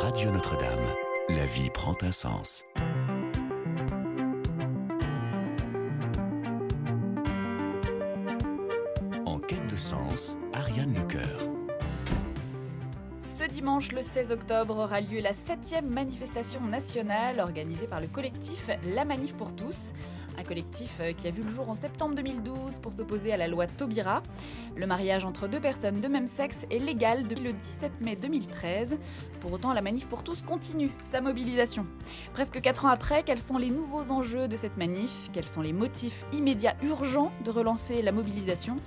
Radio Notre-Dame. La vie prend un sens. En quête de sens, Ariane Lecoeur. Ce dimanche, le 16 octobre, aura lieu la 7e manifestation nationale organisée par le collectif La Manif pour tous. Un collectif qui a vu le jour en septembre 2012 pour s'opposer à la loi Taubira. Le mariage entre deux personnes de même sexe est légal depuis le 17 mai 2013. Pour autant, la Manif pour tous continue sa mobilisation. Presque 4 ans après, quels sont les nouveaux enjeux de cette manif ? Quels sont les motifs immédiats urgents de relancer la mobilisation ?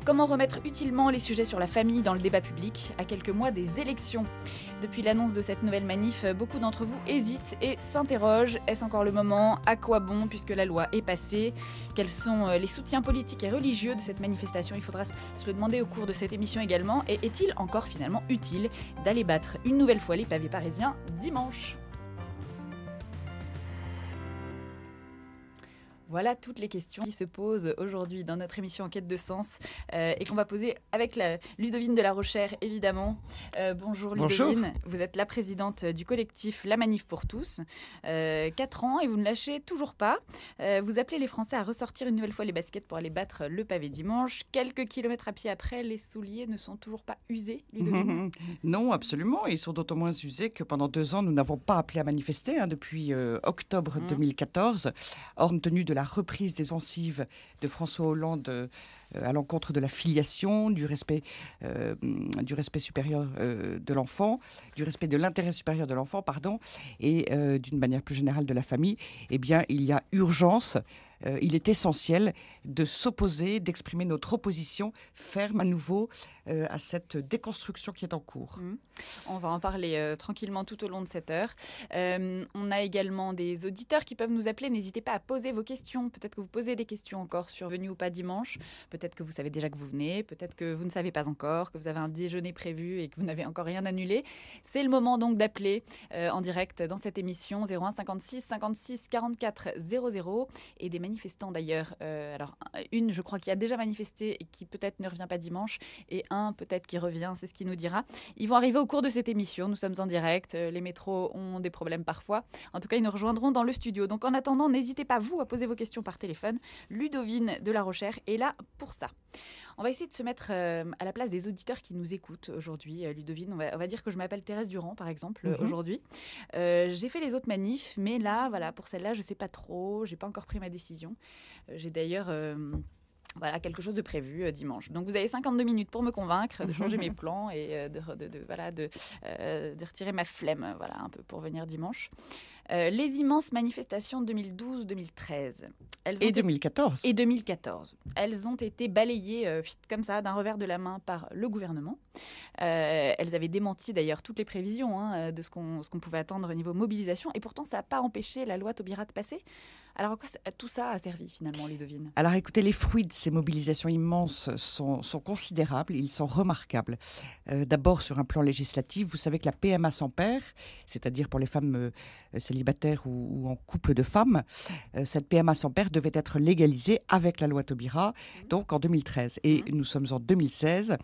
Comment remettre utilement les sujets sur la famille dans le débat public à quelques mois des élections ? Depuis l'annonce de cette nouvelle manif, beaucoup d'entre vous hésitent et s'interrogent. Est-ce encore le moment ? À quoi bon puisque la loi est passée ? Quels sont les soutiens politiques et religieux de cette manifestation ? Il faudra se le demander au cours de cette émission également. Et est-il encore finalement utile d'aller battre une nouvelle fois les pavés parisiens dimanche ? Voilà toutes les questions qui se posent aujourd'hui dans notre émission En quête de sens et qu'on va poser avec Ludovine de la Rochère, évidemment. Bonjour Ludovine, Bonjour. Vous êtes la présidente du collectif La Manif pour tous. 4 ans et vous ne lâchez toujours pas. Vous appelez les Français à ressortir une nouvelle fois les baskets pour aller battre le pavé dimanche. Quelques kilomètres à pied après, les souliers ne sont toujours pas usés, Ludovine ? Non, absolument. Ils sont d'autant moins usés que pendant 2 ans, nous n'avons pas appelé à manifester depuis octobre 2014. Or, compte tenu de la reprise des offensives de François Hollande à l'encontre de la filiation, du respect supérieur de l'enfant, du respect de l'intérêt supérieur de l'enfant, et d'une manière plus générale de la famille, eh bien, il y a urgence. Il est essentiel de s'opposer, d'exprimer notre opposition ferme à nouveau à cette déconstruction qui est en cours. On va en parler tranquillement tout au long de cette heure. On a également des auditeurs qui peuvent nous appeler. N'hésitez pas à poser vos questions. Peut-être que vous posez des questions encore sur venu ou pas dimanche. Peut-être que vous savez déjà que vous venez. Peut-être que vous ne savez pas encore, que vous avez un déjeuner prévu et que vous n'avez encore rien annulé. C'est le moment donc d'appeler en direct dans cette émission 01 56 56 44 00 et des manifestants d'ailleurs. Alors une, je crois, qui a déjà manifesté et qui peut-être ne revient pas dimanche, et un peut-être qui revient, c'est ce qu'il nous dira. Ils vont arriver au cours de cette émission. Nous sommes en direct. Les métros ont des problèmes parfois. En tout cas, ils nous rejoindront dans le studio. Donc en attendant, n'hésitez pas vous à poser vos questions par téléphone. Ludovine de la Rochère est là pour ça. On va essayer de se mettre à la place des auditeurs qui nous écoutent aujourd'hui. Ludovine, on va dire que je m'appelle Thérèse Durand, par exemple, aujourd'hui. J'ai fait les autres manifs, mais là, voilà, pour celle-là, je ne sais pas trop. Je n'ai pas encore pris ma décision. J'ai d'ailleurs quelque chose de prévu dimanche. Donc vous avez 52 minutes pour me convaincre de changer mes plans et de retirer ma flemme, un peu pour venir dimanche. Les immenses manifestations 2012-2013. Et 2014. Et 2014. Elles ont été balayées comme ça, d'un revers de la main par le gouvernement. Elles avaient démenti d'ailleurs toutes les prévisions de ce qu'on pouvait attendre au niveau mobilisation. Et pourtant, ça n'a pas empêché la loi Taubira de passer. Alors, à quoi tout ça a servi finalement, Ludovine ? Alors écoutez, les fruits de ces mobilisations immenses sont considérables, ils sont remarquables. D'abord sur un plan législatif, vous savez que la PMA sans père, c'est-à-dire pour les femmes célibataires ou en couple de femmes, cette PMA sans père devait être légalisée avec la loi Taubira, donc en 2013. Et nous sommes en 2016.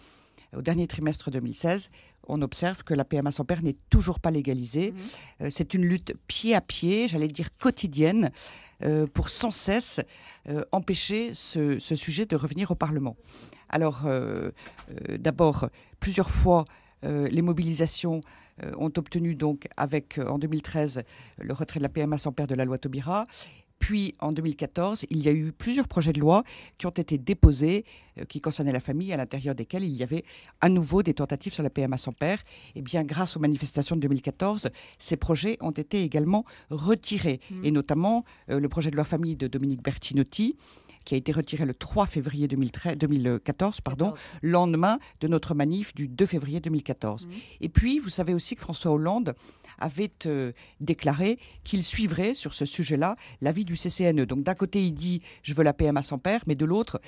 Au dernier trimestre 2016, on observe que la PMA sans père n'est toujours pas légalisée. C'est une lutte pied à pied, j'allais dire quotidienne, pour sans cesse empêcher ce sujet de revenir au Parlement. Alors, d'abord, plusieurs fois, les mobilisations ont obtenu donc en 2013 le retrait de la PMA sans père de la loi Taubira. Puis, en 2014, il y a eu plusieurs projets de loi qui ont été déposés, qui concernaient la famille, à l'intérieur desquels il y avait à nouveau des tentatives sur la PMA sans père. Et bien, grâce aux manifestations de 2014, ces projets ont été également retirés. Et notamment, le projet de loi famille de Dominique Bertinotti, qui a été retiré le 3 février 2014, lendemain de notre manif du 2 février 2014. Et puis, vous savez aussi que François Hollande avait déclaré qu'il suivrait sur ce sujet-là l'avis du CCNE. Donc d'un côté, il dit « je veux la PMA sans père », mais de l'autre,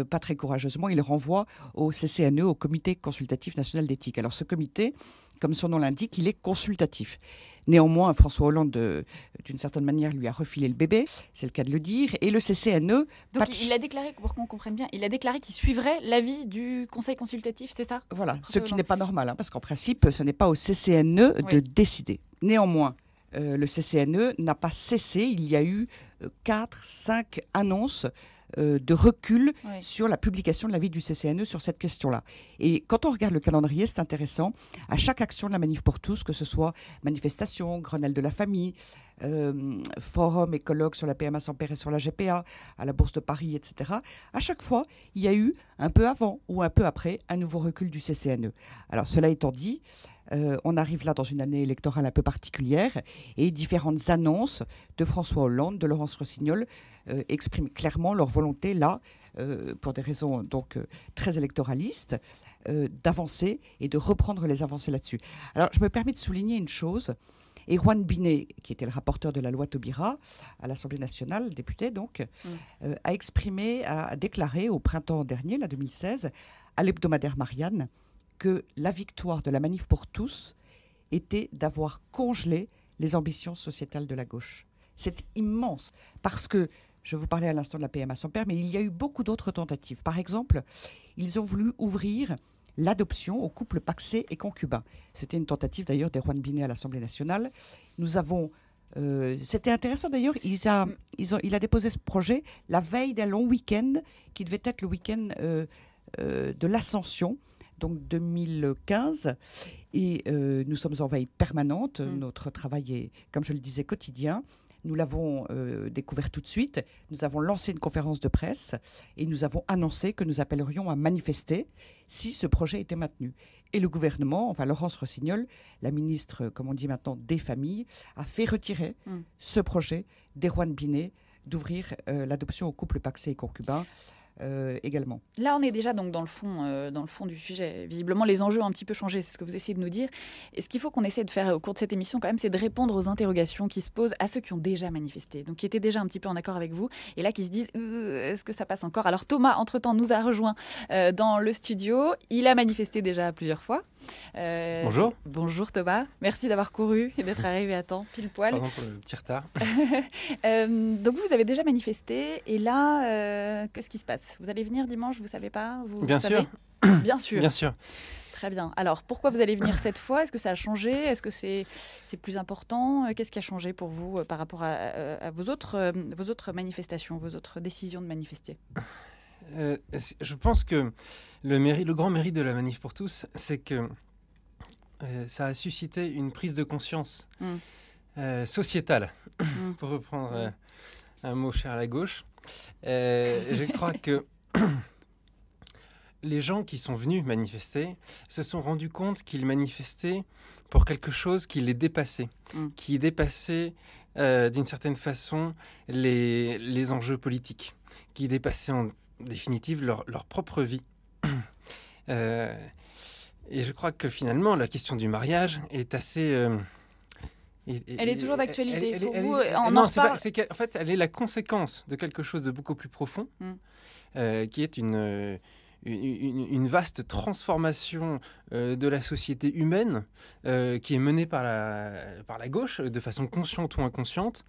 pas très courageusement, il renvoie au CCNE, au Comité consultatif national d'éthique. Alors ce comité comme son nom l'indique, il est consultatif. Néanmoins, François Hollande, d'une certaine manière, lui a refilé le bébé, c'est le cas de le dire, et le CCNE... Donc il a déclaré, pour qu'on comprenne bien, il a déclaré qu'il suivrait l'avis du Conseil consultatif, c'est ça ? Voilà, ce qui n'est pas normal, parce qu'en principe, ce n'est pas au CCNE de décider. Néanmoins, le CCNE n'a pas cessé, il y a eu 4-5 annonces de recul sur la publication de l'avis du CCNE sur cette question-là. Et quand on regarde le calendrier, c'est intéressant. À chaque action de la Manif pour tous, que ce soit manifestation, Grenelle de la famille, forum et colloque sur la PMA sans père et sur la GPA, à la Bourse de Paris, etc., à chaque fois, il y a eu, un peu avant ou un peu après, un nouveau recul du CCNE. Alors, cela étant dit, on arrive là dans une année électorale un peu particulière et différentes annonces de François Hollande, de Laurence Rossignol expriment clairement leur volonté là, pour des raisons donc très électoralistes, d'avancer et de reprendre les avancées là-dessus. Alors je me permets de souligner une chose. Erwan Binet, qui était le rapporteur de la loi Taubira à l'Assemblée nationale, député donc, a déclaré au printemps dernier, la 2016, à l'hebdomadaire Marianne, que la victoire de la Manif pour tous était d'avoir congelé les ambitions sociétales de la gauche. C'est immense, parce que, je vous parlais à l'instant de la PMA sans père, mais il y a eu beaucoup d'autres tentatives. Par exemple, ils ont voulu ouvrir l'adoption aux couples pacsés et concubins. C'était une tentative d'ailleurs d'Erwan Binet à l'Assemblée nationale. Nous avons... c'était intéressant d'ailleurs, il a déposé ce projet la veille d'un long week-end qui devait être le week-end de l'Ascension, donc 2015, et nous sommes en veille permanente. Notre travail est, comme je le disais, quotidien. Nous l'avons découvert tout de suite. Nous avons lancé une conférence de presse et nous avons annoncé que nous appellerions à manifester si ce projet était maintenu. Et le gouvernement, enfin Laurence Rossignol, la ministre, comme on dit maintenant, des familles, a fait retirer ce projet d'Erwan Binet d'ouvrir l'adoption aux couples pacsés et concubins. Également. Là, on est déjà donc dans le fond du sujet. Visiblement, les enjeux ont un petit peu changé, c'est ce que vous essayez de nous dire. Et ce qu'il faut qu'on essaie de faire au cours de cette émission, quand même, c'est de répondre aux interrogations qui se posent à ceux qui ont déjà manifesté, donc qui étaient déjà un petit peu en accord avec vous, et là qui se disent est-ce que ça passe encore ? Alors Thomas, entre-temps, nous a rejoint dans le studio. Il a manifesté déjà plusieurs fois. Bonjour. Bonjour Thomas. Merci d'avoir couru et d'être arrivé à temps, pile poil. Pardon pour le petit retard. Donc vous avez déjà manifesté, et là, qu'est-ce qui se passe ? Vous allez venir dimanche, vous ne savez pas ? Bien sûr. Bien sûr. Bien sûr. Très bien. Alors, pourquoi vous allez venir cette fois ? Est-ce que ça a changé ? Est-ce que c'est plus important ? Qu'est-ce qui a changé pour vous par rapport à vos autres manifestations, vos autres décisions de manifester ? Je pense que le grand mérite de la Manif pour tous, c'est que ça a suscité une prise de conscience sociétale, pour reprendre un mot cher à la gauche. Je crois que les gens qui sont venus manifester se sont rendus compte qu'ils manifestaient pour quelque chose qui les dépassait, qui dépassait d'une certaine façon les enjeux politiques, qui dépassait en définitive leur propre vie. Et je crois que finalement, la question du mariage est assez... elle est toujours d'actualité pour vous. En fait, elle est la conséquence de quelque chose de beaucoup plus profond, qui est une vaste transformation de la société humaine qui est menée par la gauche, de façon consciente ou inconsciente.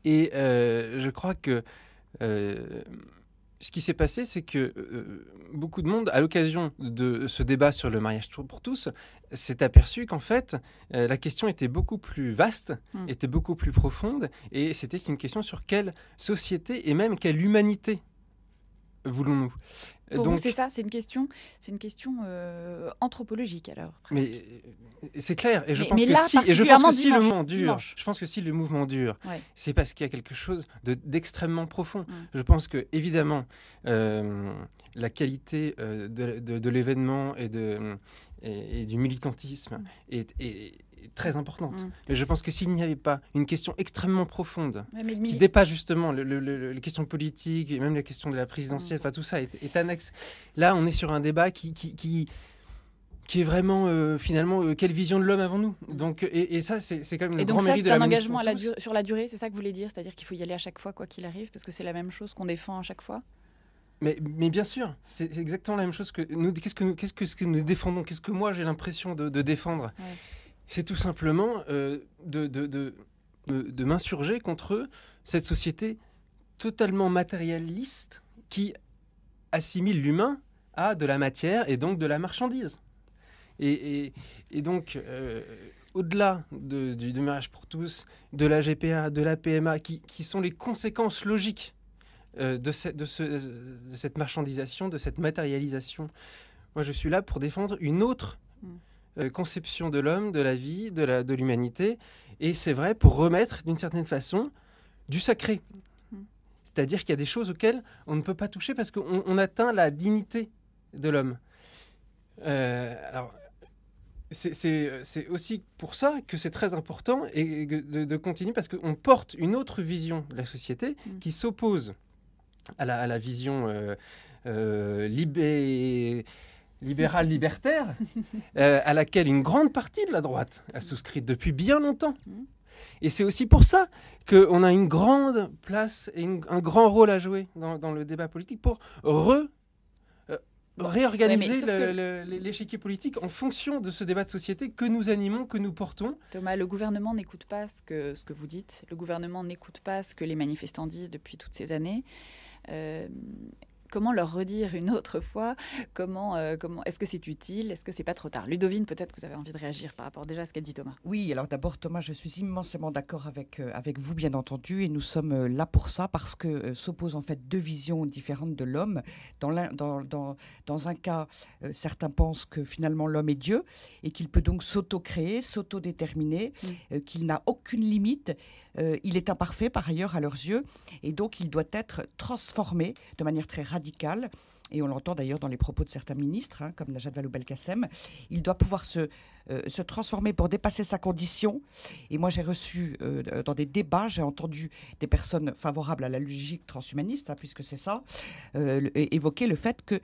Et je crois que ce qui s'est passé, c'est que beaucoup de monde, à l'occasion de ce débat sur le mariage pour tous, s'est aperçu qu'en fait, la question était beaucoup plus vaste, était beaucoup plus profonde, et c'était une question sur quelle société et même quelle humanité voulons-nous. Pour vous, c'est ça, c'est une question anthropologique alors. Mais c'est clair, et je pense que si le mouvement dure, c'est parce qu'il y a quelque chose d'extrêmement profond. Je pense que évidemment la qualité de l'événement et du militantisme est très importante. Mais je pense que s'il n'y avait pas une question extrêmement profonde qui dépasse justement les questions politiques et même les questions de la présidentielle, tout ça est annexe. Là, on est sur un débat qui est vraiment finalement quelle vision de l'homme avons-nous. Donc et ça c'est quand même le grand mérite de la Manif pour tous. Et donc ça, c'est un engagement sur la durée, c'est ça que vous voulez dire, c'est-à-dire qu'il faut y aller à chaque fois quoi qu'il arrive, parce que c'est la même chose qu'on défend à chaque fois. Mais bien sûr, c'est exactement la même chose que nous. Qu'est-ce que nous défendons? Qu'est-ce que moi j'ai l'impression de défendre? C'est tout simplement de m'insurger contre cette société totalement matérialiste qui assimile l'humain à de la matière et donc de la marchandise. Et donc, au-delà du mariage pour tous, de la GPA, de la PMA, qui sont les conséquences logiques de cette marchandisation, de cette matérialisation, moi je suis là pour défendre une autre conception de l'homme, de la vie, de l'humanité. Et c'est vrai, pour remettre d'une certaine façon du sacré. C'est-à-dire qu'il y a des choses auxquelles on ne peut pas toucher parce qu'on atteint la dignité de l'homme. Alors, c'est aussi pour ça que c'est très important et de continuer, parce qu'on porte une autre vision de la société qui s'oppose à la vision libérale libertaire à laquelle une grande partie de la droite a souscrit depuis bien longtemps. Et c'est aussi pour ça qu'on a une grande place et un grand rôle à jouer dans le débat politique pour réorganiser l'échiquier politique en fonction de ce débat de société que nous animons, que nous portons. Thomas, le gouvernement n'écoute pas ce que vous dites. Le gouvernement n'écoute pas ce que les manifestants disent depuis toutes ces années. Comment leur redire une autre fois? Comment est-ce que c'est utile? Est-ce que c'est pas trop tard? Ludovine, peut-être que vous avez envie de réagir par rapport déjà à ce qu'a dit Thomas. Oui, alors d'abord Thomas, je suis immensément d'accord avec vous, bien entendu, et nous sommes là pour ça, parce que s'opposent en fait deux visions différentes de l'homme. Dans un cas, certains pensent que finalement l'homme est Dieu et qu'il peut donc s'auto-créer, s'auto-déterminer, qu'il n'a aucune limite. Il est imparfait par ailleurs à leurs yeux, et donc il doit être transformé de manière très radicale. Et on l'entend d'ailleurs dans les propos de certains ministres, comme Najat Vallaud-Belkacem. Il doit pouvoir se transformer pour dépasser sa condition. Et moi, j'ai reçu, dans des débats, j'ai entendu des personnes favorables à la logique transhumaniste, puisque c'est ça, évoquer le fait que,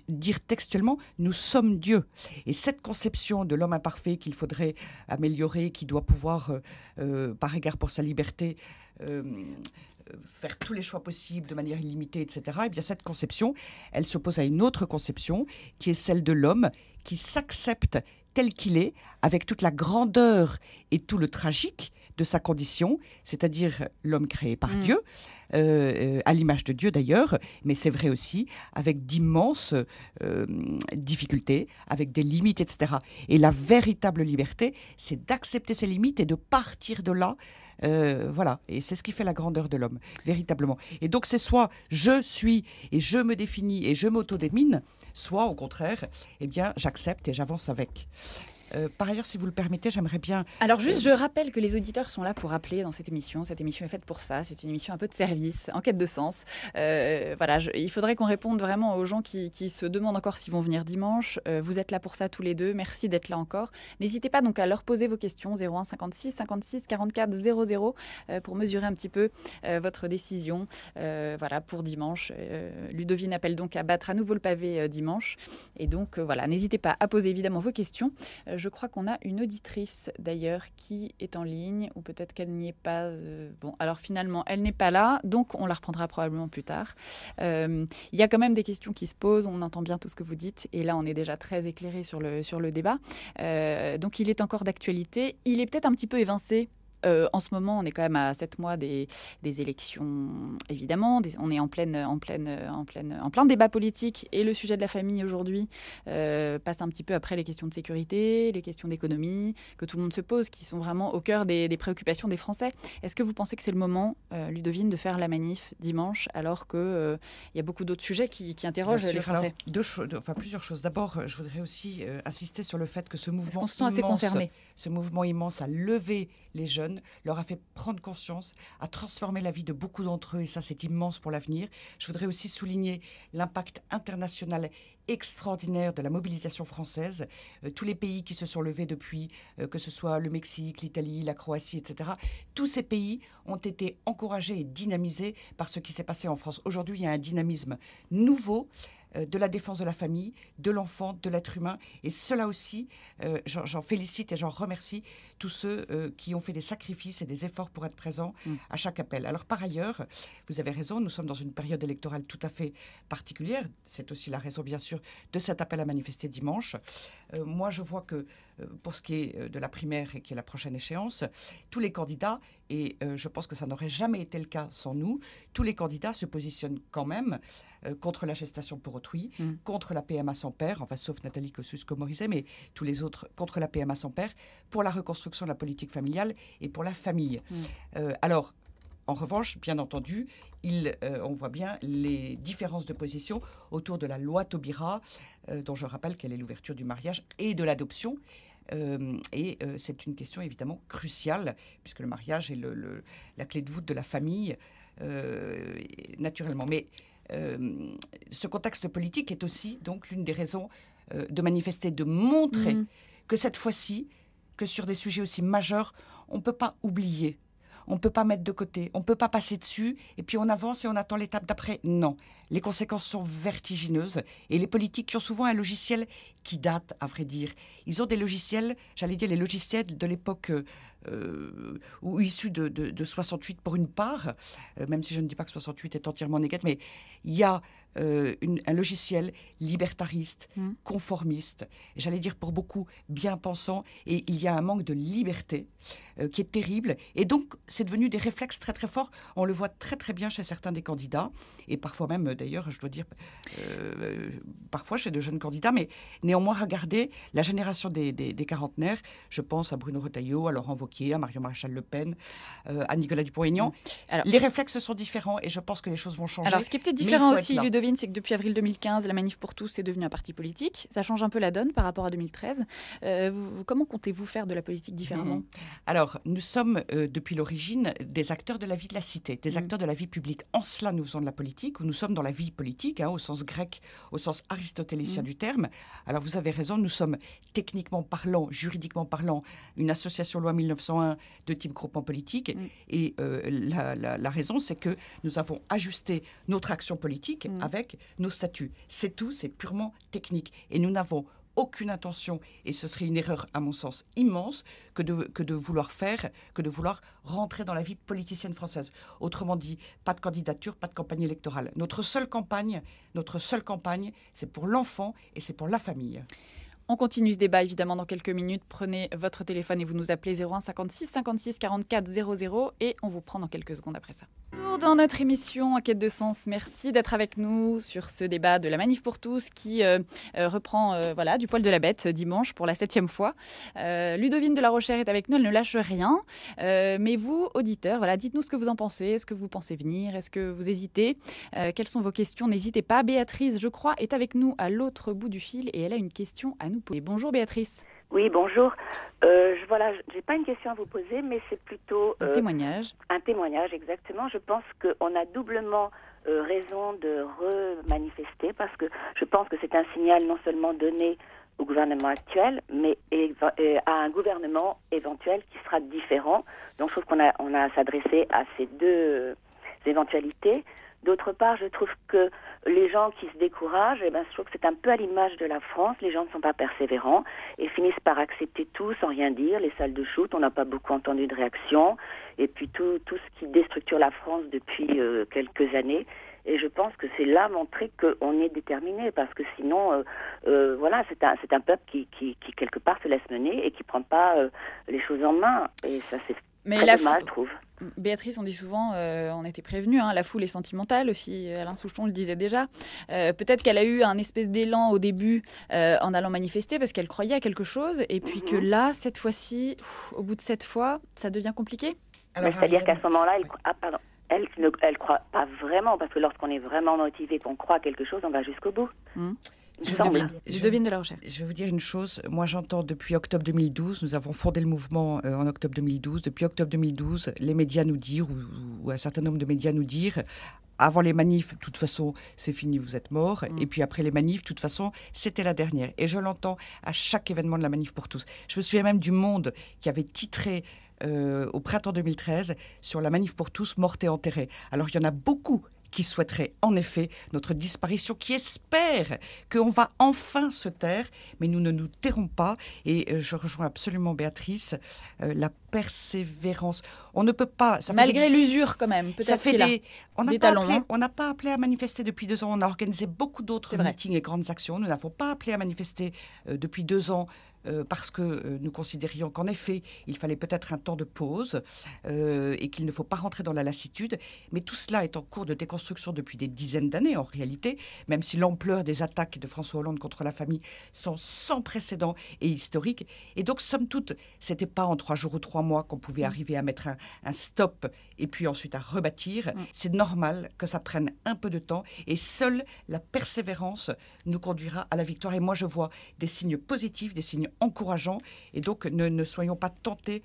dire textuellement, nous sommes Dieu. Et cette conception de l'homme imparfait qu'il faudrait améliorer, qui doit pouvoir, par égard pour sa liberté, faire tous les choix possibles de manière illimitée, etc. Et bien cette conception, elle s'oppose à une autre conception qui est celle de l'homme qui s'accepte tel qu'il est, avec toute la grandeur et tout le tragique de sa condition, c'est-à-dire l'homme créé par Dieu, à l'image de Dieu d'ailleurs, mais c'est vrai aussi avec d'immenses difficultés, avec des limites, etc. Et la véritable liberté, c'est d'accepter ces limites et de partir de là. Voilà, et c'est ce qui fait la grandeur de l'homme, véritablement. Et donc c'est soit je suis et je me définis et je m'autodémine, soit au contraire, eh bien j'accepte et j'avance avec. Par ailleurs, si vous le permettez, j'aimerais bien... Alors juste, je rappelle que les auditeurs sont là pour appeler dans cette émission. Cette émission est faite pour ça. C'est une émission un peu de service, en quête de sens. Voilà, il faudrait qu'on réponde vraiment aux gens qui se demandent encore s'ils vont venir dimanche. Vous êtes là pour ça tous les deux. Merci d'être là encore. N'hésitez pas donc à leur poser vos questions. 01 56 56 44 00 pour mesurer un petit peu votre décision. Voilà, pour dimanche. Ludovine appelle donc à battre à nouveau le pavé dimanche. Et donc voilà, n'hésitez pas à poser évidemment vos questions. Je crois qu'on a une auditrice d'ailleurs qui est en ligne, ou peut-être qu'elle n'y est pas. Bon, alors finalement, elle n'est pas là, donc on la reprendra probablement plus tard. Il y a quand même des questions qui se posent, on entend bien tout ce que vous dites, et là on est déjà très éclairé sur le débat. Donc il est encore d'actualité, il est peut-être un petit peu évincé. En ce moment, on est quand même à 7 mois des élections, évidemment. On est en plein débat politique. Et le sujet de la famille aujourd'hui passe un petit peu après les questions de sécurité, les questions d'économie, que tout le monde se pose, qui sont vraiment au cœur des préoccupations des Français. Est-ce que vous pensez que c'est le moment, Ludovine, de faire la manif dimanche, alors qu'il y a beaucoup d'autres sujets qui interrogent les Français? Plusieurs choses. D'abord, je voudrais aussi insister sur le fait que ce mouvement qu'on se sent assez concerné. Ce mouvement immense a levé les jeunes, leur a fait prendre conscience, a transformé la vie de beaucoup d'entre eux, et ça c'est immense pour l'avenir. Je voudrais aussi souligner l'impact international extraordinaire de la mobilisation française. Tous les pays qui se sont levés depuis, que ce soit le Mexique, l'Italie, la Croatie, etc., tous ces pays ont été encouragés et dynamisés par ce qui s'est passé en France. Aujourd'hui, il y a un dynamisme nouveau de la défense de la famille, de l'enfant, de l'être humain. Et cela aussi, j'en félicite et j'en remercie tous ceux qui ont fait des sacrifices et des efforts pour être présents à chaque appel. Alors par ailleurs, vous avez raison, nous sommes dans une période électorale tout à fait particulière. C'est aussi la raison, bien sûr, de cet appel à manifester dimanche. Moi, je vois que pour ce qui est de la primaire et qui est la prochaine échéance, tous les candidats, et je pense que ça n'aurait jamais été le cas sans nous, tous les candidats se positionnent quand même contre la gestation pour autrui, contre la PMA sans père, enfin sauf Nathalie Kosciusko-Morizet, mais tous les autres contre la PMA sans père, pour la reconstruction de la politique familiale et pour la famille. Alors, en revanche, bien entendu, on voit bien les différences de position autour de la loi Taubira, dont je rappelle qu'elle est l'ouverture du mariage et de l'adoption. C'est une question évidemment cruciale, puisque le mariage est la clé de voûte de la famille, naturellement. Mais ce contexte politique est aussi donc l'une des raisons de manifester, de montrer que cette fois-ci, que sur des sujets aussi majeurs, on ne peut pas oublier. On ne peut pas mettre de côté, on ne peut pas passer dessus, et puis on avance et on attend l'étape d'après. Non, les conséquences sont vertigineuses, et les politiques qui ont souvent un logiciel qui date, à vrai dire. Ils ont des logiciels, j'allais dire les logiciels de l'époque ou issus de 68 pour une part, même si je ne dis pas que 68 est entièrement négatif, mais il y a un logiciel libertariste, conformiste, j'allais dire pour beaucoup bien pensant, et il y a un manque de liberté qui est terrible, et donc c'est devenu des réflexes très très forts. On le voit très très bien chez certains des candidats, et parfois même d'ailleurs, je dois dire, parfois chez de jeunes candidats, mais néanmoins regardez la génération des quarantenaires, je pense à Bruno Retailleau, à Laurent Wauquiez, à Marion Maréchal-Le Pen, à Nicolas Dupont-Aignan. Les réflexes sont différents et je pense que les choses vont changer. Alors, ce qui est peut-être différent aussi, Ludovine, c'est que depuis avril 2015, la Manif pour tous est devenue un parti politique. Ça change un peu la donne par rapport à 2013. Comment comptez-vous faire de la politique différemment ? Alors, nous sommes depuis l'origine des acteurs de la vie de la cité, des acteurs de la vie publique. En cela, nous faisons de la politique, ou nous sommes dans la vie politique, au sens grec, au sens aristotélicien du terme. Alors, vous avez raison, nous sommes techniquement parlant, juridiquement parlant, une association loi 1901 de type groupement politique. Et la raison, c'est que nous avons ajusté notre action politique avec nos statuts. C'est tout, c'est purement technique. Et nous n'avons aucune intention, et ce serait une erreur à mon sens immense, que de vouloir rentrer dans la vie politicienne française. Autrement dit, pas de candidature, pas de campagne électorale. Notre seule campagne, c'est pour l'enfant et c'est pour la famille. On continue ce débat évidemment dans quelques minutes. Prenez votre téléphone et vous nous appelez 01 56 56 44 00 et on vous prend dans quelques secondes après ça. Dans notre émission En quête de sens, merci d'être avec nous sur ce débat de la Manif pour tous qui reprend du poil de la bête dimanche pour la 7e fois. Ludovine de la Rochère est avec nous, elle ne lâche rien. Mais vous, auditeurs, dites-nous ce que vous en pensez. Est-ce que vous pensez venir ? Est-ce que vous hésitez ? Quelles sont vos questions ? N'hésitez pas. Béatrice, je crois, est avec nous à l'autre bout du fil et elle a une question à nous poser. Bonjour Béatrice. Oui, bonjour. Je n'ai pas une question à vous poser, mais c'est plutôt... un témoignage. Un témoignage, exactement. Je pense qu'on a doublement raison de remanifester, parce que je pense que c'est un signal non seulement donné au gouvernement actuel, mais à un gouvernement éventuel qui sera différent. Donc je trouve qu'on a à s'adresser à ces deux éventualités. D'autre part, je trouve que les gens qui se découragent, je trouve que c'est un peu à l'image de la France. Les gens ne sont pas persévérants et finissent par accepter tout sans rien dire. Les salles de shoot, on n'a pas beaucoup entendu de réaction. Et puis tout ce qui déstructure la France depuis quelques années. Et je pense que c'est là montrer qu'on est déterminé, parce que sinon, c'est un peuple qui quelque part se laisse mener et qui ne prend pas les choses en main. Et ça, c'est très dommage, je trouve. Béatrice, on dit souvent, on était prévenu, la foule est sentimentale aussi, Alain Souchon le disait déjà. Peut-être qu'elle a eu un espèce d'élan au début en allant manifester parce qu'elle croyait à quelque chose, et puis que là, cette fois-ci, au bout de 7 fois, ça devient compliqué. C'est-à-dire qu'à ce moment-là, elle ne croit pas vraiment, parce que lorsqu'on est vraiment motivé, qu'on croit à quelque chose, on va jusqu'au bout. Je devine de la recherche. Je vais vous dire une chose. Moi, j'entends depuis octobre 2012, nous avons fondé le mouvement en octobre 2012. Depuis octobre 2012, les médias nous disent, ou un certain nombre de médias nous disent, avant les manifs, de toute façon, c'est fini, vous êtes morts. Et puis après les manifs, de toute façon, c'était la dernière. Et je l'entends à chaque événement de la Manif pour tous. Je me souviens même du Monde qui avait titré au printemps 2013 sur la Manif pour tous, morte et enterrée. Alors, il y en a beaucoup qui souhaiteraient en effet notre disparition, qui espèrent qu'on va enfin se taire, mais nous ne nous tairons pas. Et je rejoins absolument Béatrice, la persévérance. On ne peut pas... Malgré l'usure quand même, peut-être qu'il a des talons. On n'a pas appelé à manifester depuis 2 ans. On a organisé beaucoup d'autres meetings et grandes actions. Nous n'avons pas appelé à manifester depuis 2 ans. Parce que nous considérions qu'en effet, il fallait peut-être un temps de pause et qu'il ne faut pas rentrer dans la lassitude. Mais tout cela est en cours de déconstruction depuis des dizaines d'années, en réalité, même si l'ampleur des attaques de François Hollande contre la famille sont sans précédent et historiques. Et donc, somme toute, ce n'était pas en 3 jours ou 3 mois qu'on pouvait arriver à mettre un stop et puis ensuite à rebâtir. C'est normal que ça prenne un peu de temps et seule la persévérance nous conduira à la victoire. Et moi, je vois des signes positifs, des signes encourageants, et donc ne soyons pas tentés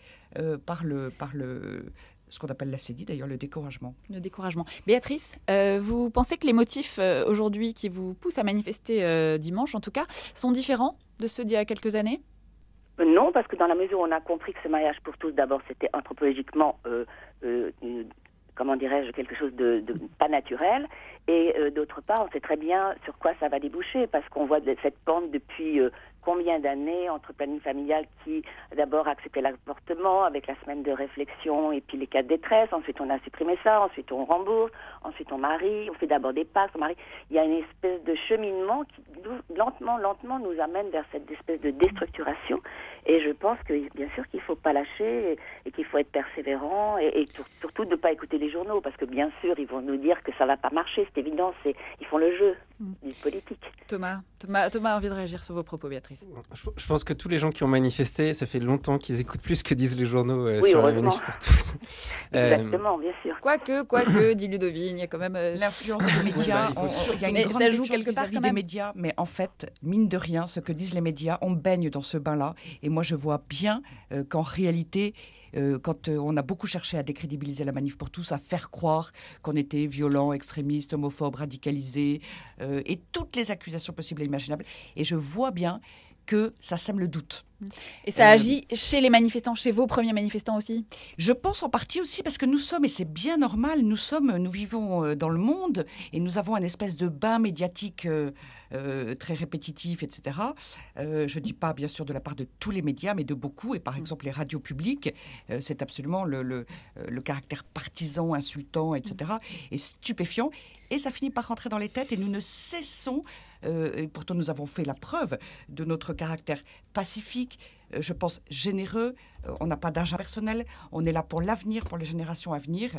par ce qu'on appelle l'acédie, d'ailleurs, le découragement. Le découragement. Béatrice, vous pensez que les motifs aujourd'hui qui vous poussent à manifester dimanche, en tout cas, sont différents de ceux d'il y a quelques années ? Non, parce que dans la mesure où on a compris que ce mariage pour tous, d'abord, c'était anthropologiquement, comment dirais-je, quelque chose de pas naturel, et d'autre part, on sait très bien sur quoi ça va déboucher, parce qu'on voit cette pente depuis combien d'années entre planning familial qui d'abord acceptait l'avortement avec la semaine de réflexion et puis les cas de détresse, ensuite on a supprimé ça, ensuite on rembourse, ensuite on marie, on fait d'abord des pactes, on marie. Il y a une espèce de cheminement qui lentement nous amène vers cette espèce de déstructuration, et je pense que bien sûr qu'il ne faut pas lâcher et qu'il faut être persévérant et surtout de ne pas écouter les journaux, parce que bien sûr ils vont nous dire que ça ne va pas marcher, c'est évident, ils font le jeu du politique. Thomas a envie de réagir sur vos propos, Béatrice. Je pense que tous les gens qui ont manifesté, ça fait longtemps qu'ils écoutent plus ce que disent les journaux sur la manif pour tous. Exactement, bien sûr. Quoique, dit Ludovine, il y a quand même l'influence des médias. Il y a une grande ça joue quelque part vis-à-vis des médias, mais en fait, mine de rien, ce que disent les médias, on baigne dans ce bain-là. Et moi, je vois bien qu'en réalité, quand on a beaucoup cherché à décrédibiliser la manif pour tous, à faire croire qu'on était violent, extrémiste, homophobe, radicalisé, et toutes les accusations possibles et imaginables. Et je vois bien que ça sème le doute. Et ça agit chez les manifestants, chez vos premiers manifestants aussi ? Je pense en partie aussi parce que nous sommes, et c'est bien normal, nous vivons dans le monde et nous avons un espèce de bain médiatique très répétitif, etc. Je ne dis pas bien sûr de la part de tous les médias, mais de beaucoup. Et par exemple, les radios publiques, c'est absolument le caractère partisan, insultant, etc. est stupéfiant. Et ça finit par rentrer dans les têtes et nous ne cessons, et pourtant nous avons fait la preuve de notre caractère pacifique, je pense généreux, on n'a pas d'argent personnel, on est là pour l'avenir, pour les générations à venir,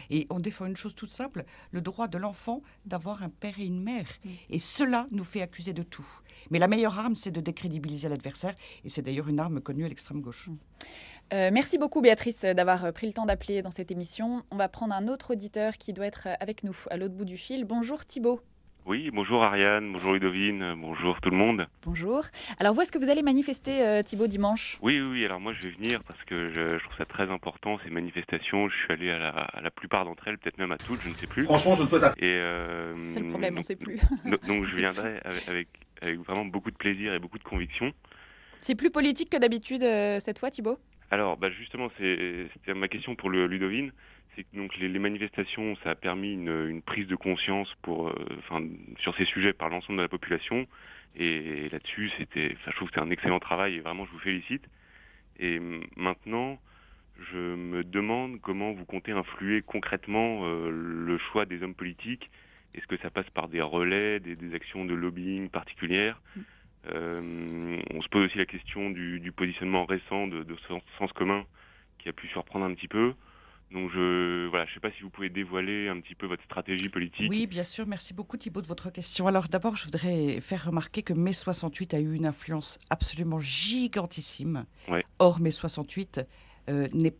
et on défend une chose toute simple, le droit de l'enfant d'avoir un père et une mère. Et cela nous fait accuser de tout. Mais la meilleure arme, c'est de décrédibiliser l'adversaire, et c'est d'ailleurs une arme connue à l'extrême gauche. Merci beaucoup Béatrice d'avoir pris le temps d'appeler dans cette émission. On va prendre un autre auditeur qui doit être avec nous à l'autre bout du fil. Bonjour Thibaut. Oui, bonjour Ariane, bonjour Ludovine, bonjour tout le monde. Bonjour. Alors où est-ce que vous allez manifester Thibaut dimanche ? Oui, alors moi je vais venir parce que je trouve ça très important ces manifestations. Je suis allé à la plupart d'entre elles, peut-être même à toutes, je ne sais plus. Franchement, je ne souhaite pas. C'est le problème, on ne sait plus. Donc je viendrai avec vraiment beaucoup de plaisir et beaucoup de conviction. C'est plus politique que d'habitude cette fois Thibaut ? Alors justement, c'était ma question pour Ludovine. C'est que donc, les manifestations, ça a permis une prise de conscience sur ces sujets par l'ensemble de la population. Et là-dessus, je trouve que c'est un excellent travail et vraiment, je vous félicite. Et maintenant, je me demande comment vous comptez influer concrètement le choix des hommes politiques. Est-ce que ça passe par des relais, des actions de lobbying particulières ? On se pose aussi la question du positionnement récent de Sens commun qui a pu surprendre un petit peu. Donc je ne sais pas si vous pouvez dévoiler un petit peu votre stratégie politique. Oui, bien sûr. Merci beaucoup Thibaut de votre question. Alors d'abord, je voudrais faire remarquer que mai 68 a eu une influence absolument gigantissime. Ouais. Or, mai 68 n'a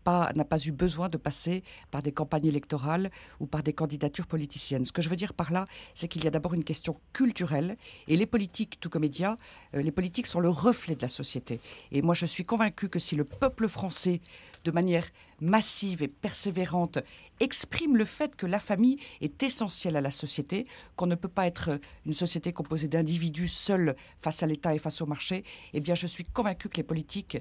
pas eu besoin de passer par des campagnes électorales ou par des candidatures politiciennes. Ce que je veux dire par là, c'est qu'il y a d'abord une question culturelle et les politiques, tout comme les médias, les politiques sont le reflet de la société. Et moi, je suis convaincue que si le peuple français, de manière massive et persévérante exprime le fait que la famille est essentielle à la société, qu'on ne peut pas être une société composée d'individus seuls face à l'État et face au marché, eh bien je suis convaincue que les politiques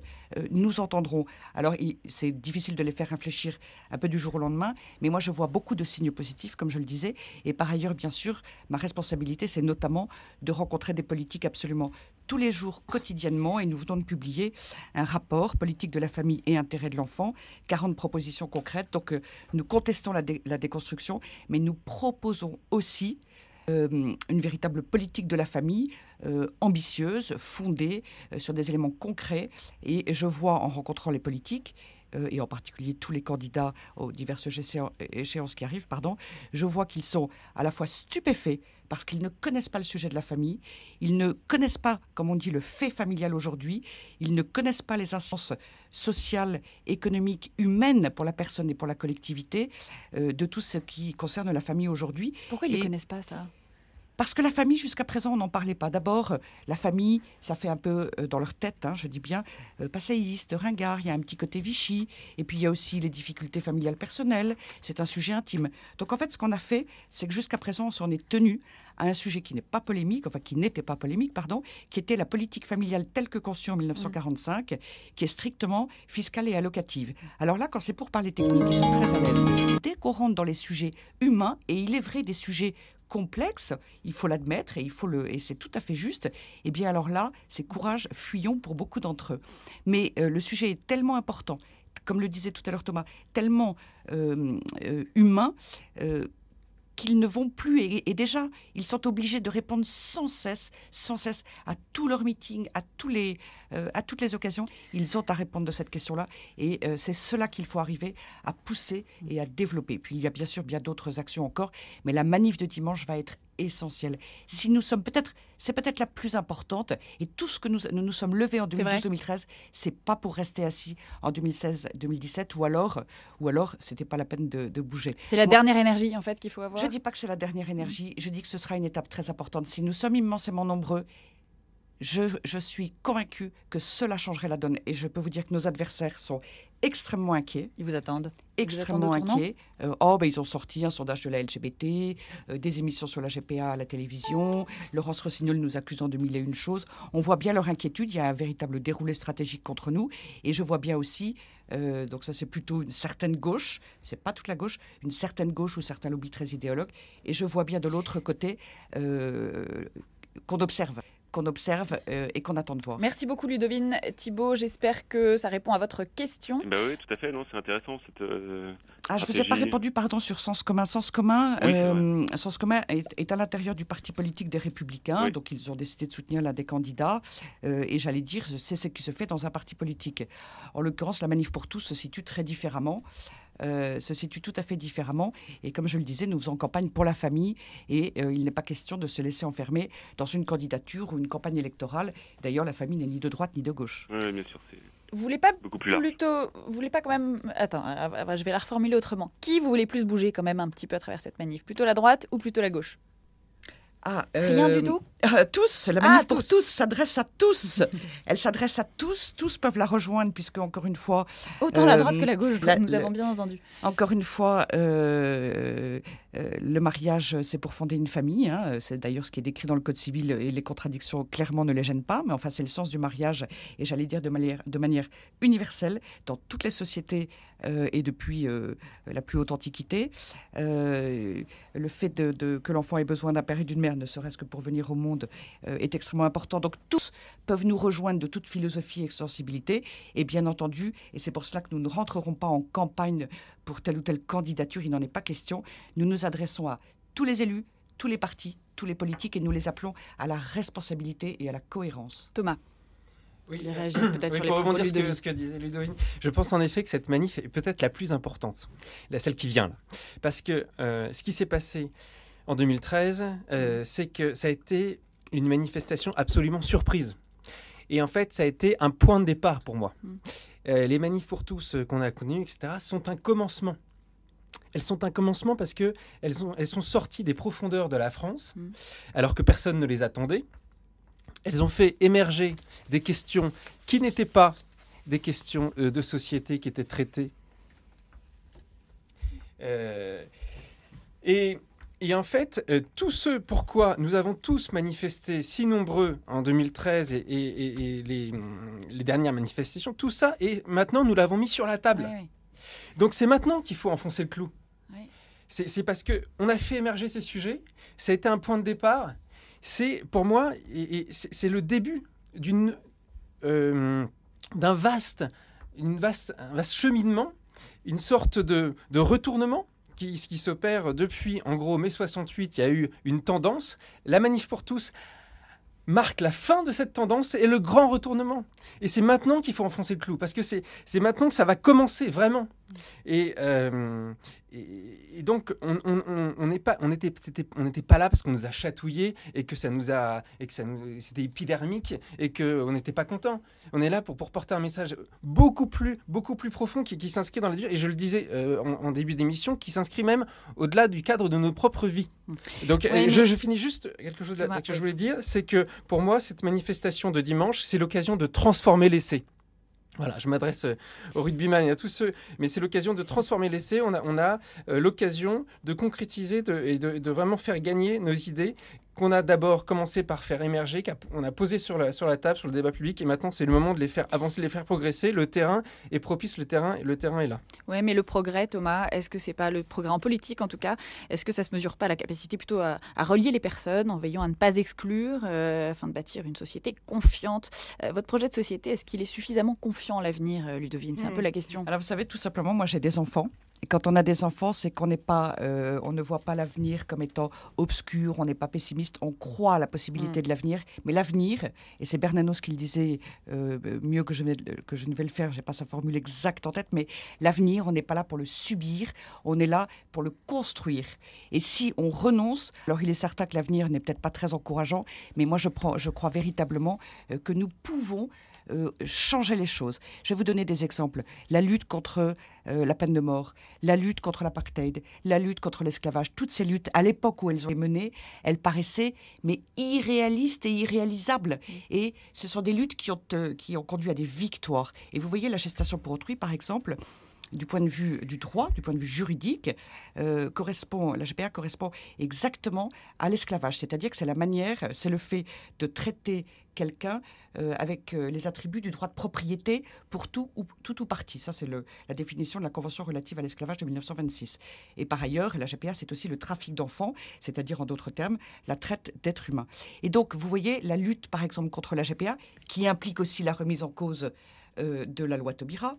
nous entendront. Alors c'est difficile de les faire réfléchir un peu du jour au lendemain, mais moi je vois beaucoup de signes positifs, comme je le disais, et par ailleurs, bien sûr, ma responsabilité, c'est notamment de rencontrer des politiques absolument tous les jours, quotidiennement, et nous venons de publier un rapport politique de la famille et intérêt de l'enfant, 40 propositions concrètes. Donc nous contestons la déconstruction, mais nous proposons aussi une véritable politique de la famille ambitieuse, fondée sur des éléments concrets. Et je vois en rencontrant les politiques, et en particulier tous les candidats aux diverses échéances qui arrivent, je vois qu'ils sont à la fois stupéfaits parce qu'ils ne connaissent pas le sujet de la famille, ils ne connaissent pas, comme on dit, le fait familial aujourd'hui, ils ne connaissent pas les instances sociales, économiques, humaines pour la personne et pour la collectivité, de tout ce qui concerne la famille aujourd'hui. Pourquoi ils ne connaissent pas ça ? Parce que la famille, jusqu'à présent, on n'en parlait pas. D'abord, la famille, ça fait un peu dans leur tête, je dis bien, passéiste, ringard, il y a un petit côté Vichy, et puis il y a aussi les difficultés familiales personnelles, c'est un sujet intime. Donc en fait, ce qu'on a fait, c'est que jusqu'à présent, on s'en est tenu à un sujet qui n'était pas polémique, qui était la politique familiale telle que conçue en 1945, qui est strictement fiscale et allocative. Alors là, quand c'est pour parler technique, ils sont très à l'aise. Dès qu'on rentre dans les sujets humains, et il est vrai des sujets complexe, il faut l'admettre et c'est tout à fait juste, eh bien alors là, c'est courage, fuyons pour beaucoup d'entre eux. Mais le sujet est tellement important, comme le disait tout à l'heure Thomas, tellement humain, qu'ils ne vont plus, et déjà, ils sont obligés de répondre sans cesse à tous leurs meetings, à toutes les occasions. Ils ont à répondre de cette question-là, et c'est cela qu'il faut arriver à pousser et à développer. Puis il y a bien sûr bien d'autres actions encore, mais la manif de dimanche va être essentielle. Si nous sommes c'est peut-être la plus importante, et tout ce que nous sommes levés en 2012-2013, c'est pas pour rester assis en 2016-2017, ou alors c'était pas la peine de bouger. C'est la dernière énergie en fait qu'il faut avoir. Je dis pas que c'est la dernière énergie, je dis que ce sera une étape très importante. Si nous sommes immensément nombreux, je suis convaincue que cela changerait la donne. Et je peux vous dire que nos adversaires sont extrêmement inquiets. Ils vous attendent. Extrêmement inquiets. Ils ont sorti un sondage de la LGBT, des émissions sur la GPA à la télévision. Laurence Rossignol nous accusant de mille et une choses. On voit bien leur inquiétude. Il y a un véritable déroulé stratégique contre nous. Et je vois bien aussi, donc ça c'est plutôt une certaine gauche, c'est pas toute la gauche, une certaine gauche ou certains lobbies très idéologues. Et je vois bien de l'autre côté qu'on observe et qu'on attend de voir. Merci beaucoup Ludovine. Thibault, j'espère que ça répond à votre question. Oui, tout à fait, c'est intéressant cette je ne vous ai pas répondu, sur Sens commun. Sens commun, Sens commun est à l'intérieur du parti politique des Républicains, oui. Donc ils ont décidé de soutenir l'un des candidats, et j'allais dire, c'est ce qui se fait dans un parti politique. En l'occurrence, la Manif pour tous se situe très différemment. Se situe tout à fait différemment. Et comme je le disais, nous faisons campagne pour la famille et il n'est pas question de se laisser enfermer dans une candidature ou une campagne électorale. D'ailleurs, la famille n'est ni de droite ni de gauche. Oui, bien sûr. Vous voulez pas beaucoup plus large. Vous voulez pas quand même... Attends, je vais la reformuler autrement. Qui vous voulez plus bouger quand même un petit peu à travers cette manif ? Plutôt la droite ou plutôt la gauche ? Rien du tout ? Tous, la manif pour tous s'adresse à tous. Elle s'adresse à tous, tous peuvent la rejoindre puisque, encore une fois... Autant la droite que la gauche, nous avons bien entendu. Encore une fois, le mariage, c'est pour fonder une famille. C'est d'ailleurs ce qui est décrit dans le Code civil et les contradictions clairement ne les gênent pas. Mais enfin, c'est le sens du mariage et j'allais dire de manière universelle dans toutes les sociétés et depuis la plus haute antiquité. Le fait que l'enfant ait besoin d'un père et d'une mère, ne serait-ce que pour venir au monde, est extrêmement important. Donc tous peuvent nous rejoindre de toute philosophie et sensibilité. Et bien entendu, et c'est pour cela que nous ne rentrerons pas en campagne pour telle ou telle candidature, il n'en est pas question. Nous nous adressons à tous les élus, tous les partis, tous les politiques et nous les appelons à la responsabilité et à la cohérence. Thomas. Oui, peut-être sur les pour rebondir sur ce que disait Ludovine, je pense en effet que cette manif est peut-être la plus importante, celle qui vient là. Parce que ce qui s'est passé en 2013, c'est que ça a été une manifestation absolument surprise. Et en fait, ça a été un point de départ pour moi. Les manifs pour tous qu'on a connus, etc., sont un commencement. Elles sont un commencement parce qu'elles sont sorties des profondeurs de la France, alors que personne ne les attendait. Elles ont fait émerger des questions qui n'étaient pas des questions de société qui étaient traitées Et en fait, tout ce pourquoi nous avons tous manifesté si nombreux en 2013 et les dernières manifestations, tout ça, et maintenant nous l'avons mis sur la table. Oui. Donc c'est maintenant qu'il faut enfoncer le clou. Oui. C'est parce qu'on a fait émerger ces sujets, ça a été un point de départ. C'est pour moi, c'est le début d'un vaste cheminement, une sorte de retournement qui s'opère depuis, en gros, mai 68. Il y a eu une tendance. La Manif pour tous marque la fin de cette tendance et le grand retournement. Et c'est maintenant qu'il faut enfoncer le clou, parce que c'est maintenant que ça va commencer, vraiment. Et donc, on n'était pas là parce qu'on nous a chatouillés et que c'était épidermique et qu'on n'était pas content. On est là pour porter un message beaucoup plus profond qui s'inscrit dans la durée. Et je le disais en début d'émission, qui s'inscrit même au-delà du cadre de nos propres vies. Donc, oui, je finis juste quelque chose que je voulais dire, c'est que pour moi, cette manifestation de dimanche, c'est l'occasion de transformer l'essai. Voilà, je m'adresse aux rugbyman et à tous ceux, mais c'est l'occasion de transformer l'essai. On a l'occasion de concrétiser et de vraiment faire gagner nos idées qu'on a d'abord commencé par faire émerger, qu'on a posé sur la table, sur le débat public, et maintenant c'est le moment de les faire avancer, de les faire progresser. Le terrain est propice, le terrain est là. Oui, mais le progrès, Thomas, est-ce que c'est pas le progrès en politique en tout cas? Est-ce que ça se mesure pas à la capacité plutôt à relier les personnes en veillant à ne pas exclure, afin de bâtir une société confiante? Votre projet de société, est-ce qu'il est suffisamment confiant à l'avenir, Ludovine? C'est un peu la question. Alors vous savez, tout simplement, moi j'ai des enfants. Et quand on a des enfants, c'est qu'on n'est pas, on ne voit pas l'avenir comme étant obscur, on n'est pas pessimiste, on croit à la possibilité de l'avenir. Mais l'avenir, et c'est Bernanos qui le disait mieux que je ne vais le faire, je n'ai pas sa formule exacte en tête, mais l'avenir, on n'est pas là pour le subir, on est là pour le construire. Et si on renonce, alors il est certain que l'avenir n'est peut-être pas très encourageant, mais moi je crois véritablement que nous pouvons changer les choses. Je vais vous donner des exemples. La lutte contre la peine de mort, la lutte contre l'apartheid, la lutte contre l'esclavage, toutes ces luttes, à l'époque où elles ont été menées, elles paraissaient mais irréalistes et irréalisables. Et ce sont des luttes qui ont conduit à des victoires. Et vous voyez, la gestation pour autrui, par exemple, du point de vue du droit, du point de vue juridique, la GPA correspond exactement à l'esclavage. C'est-à-dire que c'est le fait de traiter quelqu'un avec les attributs du droit de propriété pour tout ou partie. Ça, c'est la définition de la Convention relative à l'esclavage de 1926. Et par ailleurs, la GPA, c'est aussi le trafic d'enfants, c'est-à-dire, en d'autres termes, la traite d'êtres humains. Et donc, vous voyez, la lutte, par exemple, contre la GPA, qui implique aussi la remise en cause de la loi Taubira,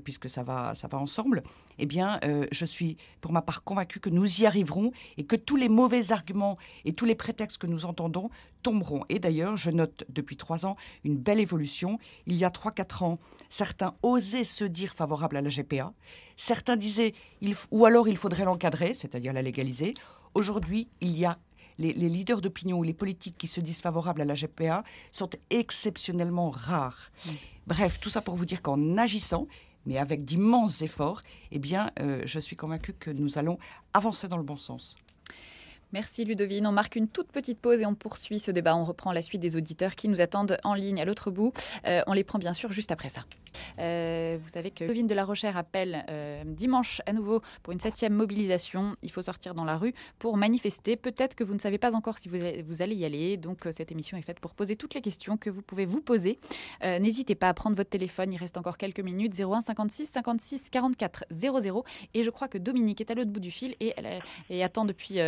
puisque ça va ensemble, eh bien, je suis pour ma part convaincue que nous y arriverons et que tous les mauvais arguments et tous les prétextes que nous entendons tomberont. Et d'ailleurs, je note depuis 3 ans une belle évolution. Il y a 3-4 ans, certains osaient se dire favorables à la GPA. Certains disaient, ou alors il faudrait l'encadrer, c'est-à-dire la légaliser. Aujourd'hui, il y a les leaders d'opinion ou les politiques qui se disent favorables à la GPA sont exceptionnellement rares. Bref, tout ça pour vous dire qu'en agissant, mais avec d'immenses efforts, eh bien, je suis convaincue que nous allons avancer dans le bon sens. Merci Ludovine. On marque une toute petite pause et on poursuit ce débat. On reprend la suite des auditeurs qui nous attendent en ligne à l'autre bout. On les prend bien sûr juste après ça. Vous savez que Ludovine de la Rochère appelle dimanche à nouveau pour une 7e mobilisation. Il faut sortir dans la rue pour manifester. Peut-être que vous ne savez pas encore si vous allez y aller. Donc cette émission est faite pour poser toutes les questions que vous pouvez vous poser. N'hésitez pas à prendre votre téléphone. Il reste encore quelques minutes. 01 56 56 44 00. Et je crois que Dominique est à l'autre bout du fil et attend depuis